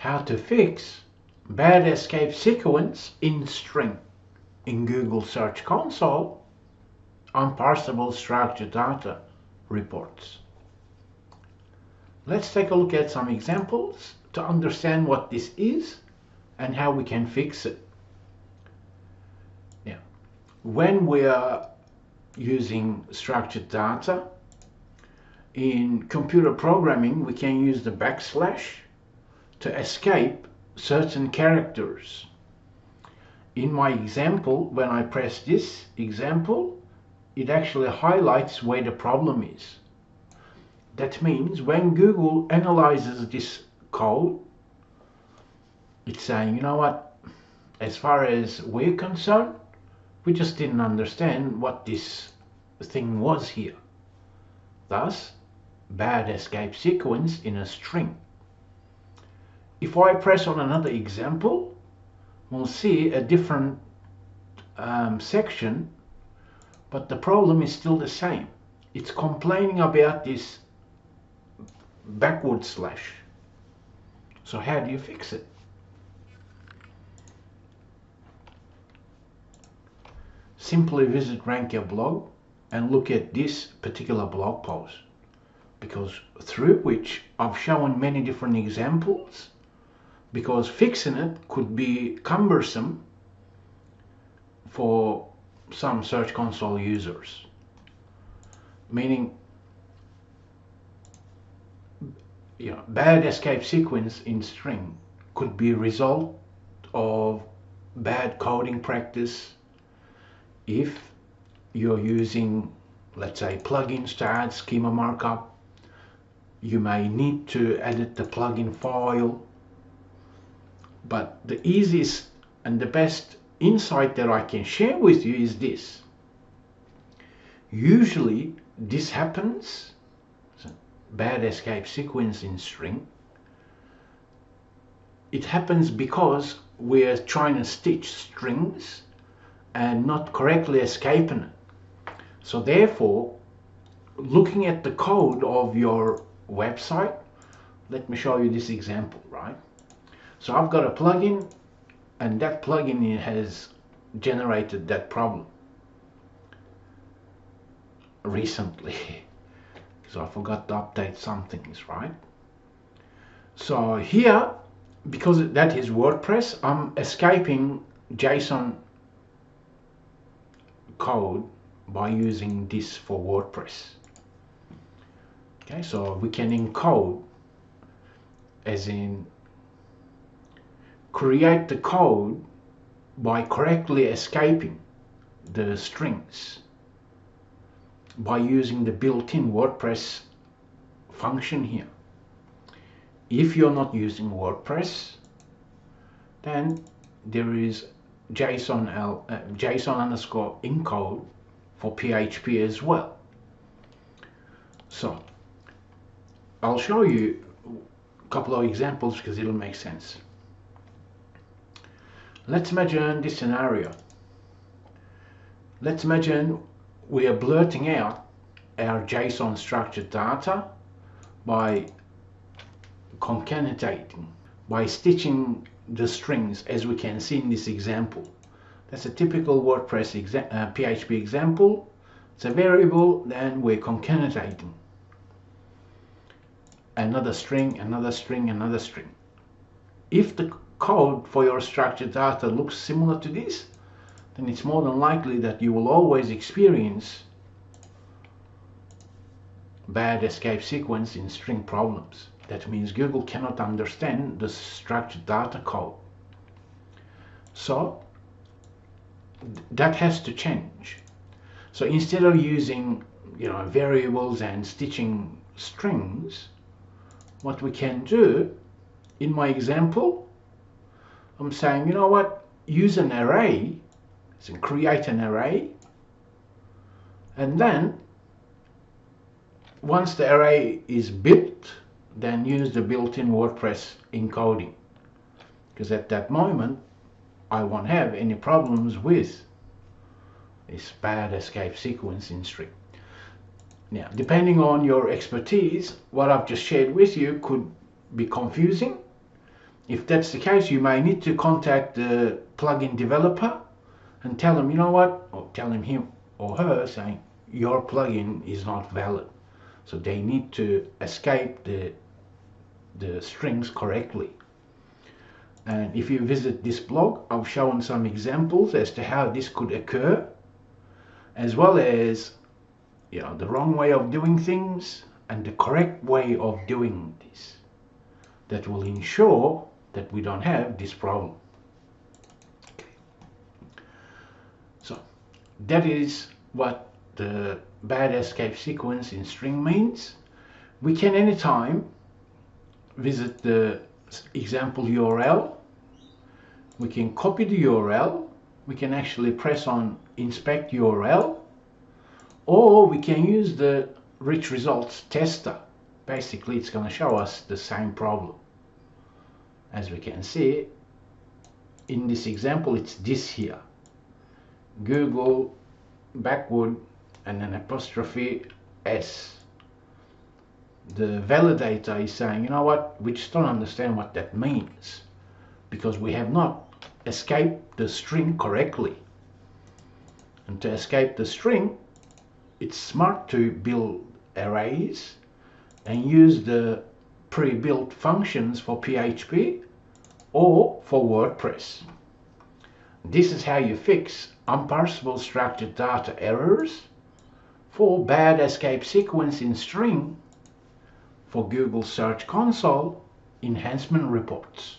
how to fix bad escape sequence in string in Google Search Console unparsable structured data reports. Let's take a look at some examples to understand what this is and how we can fix it. Now, when we are using structured data in computer programming, we can use the backslash to escape certain characters. In my example, when I press this example, it actually highlights where the problem is. That means when Google analyzes this code, it's saying, you know what, as far as we're concerned, we just didn't understand what this thing was here. Thus, bad escape sequence in a string. If I press on another example, we'll see a different section, but the problem is still the same. It's complaining about this backward slash. So how do you fix it? Simply visit Rank Your Blog and look at this particular blog post, because through which I've shown many different examples, because fixing it could be cumbersome for some Search Console users. Meaning, bad escape sequence in string could be a result of bad coding practice. If you're using, let's say, plugins to add Schema Markup, you may need to edit the plugin file. But the easiest and the best insight that I can share with you is this. Usually this happens, so bad escape sequence in string, it happens because we're trying to stitch strings and not correctly escaping it. So therefore, looking at the code of your website, let me show you this example, right? So I've got a plugin, and that plugin has generated that problem recently. So I forgot to update some things, right? So here, because that is WordPress, I'm escaping JSON code by using this for WordPress. Okay, so we can encode, as in create the code by correctly escaping the strings by using the built-in WordPress function here. If you're not using WordPress, then there is JSON underscore encode for PHP as well. So I'll show you a couple of examples because it'll make sense. Let's imagine this scenario. Let's imagine we are blurting out our JSON structured data by concatenating, by stitching the strings, as we can see in this example. That's a typical WordPress PHP example. It's a variable, then we're concatenating another string, another string, another string. If the code for your structured data looks similar to this, then it's more than likely that you will always experience bad escape sequence in string problems. That means Google cannot understand the structured data code. So that has to change. So instead of using variables and stitching strings, what we can do, in my example, I'm saying, you know what, use an array, so create an array, and then once the array is built, then use the built-in WordPress encoding, because at that moment I won't have any problems with this bad escape sequence in string. Now, depending on your expertise, what I've just shared with you could be confusing, If that's the case, you may need to contact the plugin developer and tell them, you know what, or tell him or her saying your plugin is not valid. So they need to escape the strings correctly. And if you visit this blog, I've shown some examples as to how this could occur, as well as the wrong way of doing things and the correct way of doing this, that will ensure that we don't have this problem. Okay. So that is what the bad escape sequence in string means. We can anytime visit the example URL. We can copy the URL. We can actually press on inspect URL, or we can use the rich results tester. Basically, it's going to show us the same problem. As we can see in this example, it's this here: Google backward and then apostrophe S. The validator is saying, you know what, we just don't understand what that means because we have not escaped the string correctly. And to escape the string, it's smart to build arrays and use the pre-built functions for PHP or for WordPress. This is how you fix unparsable structured data errors for bad escape sequence in string for Google Search Console enhancement reports.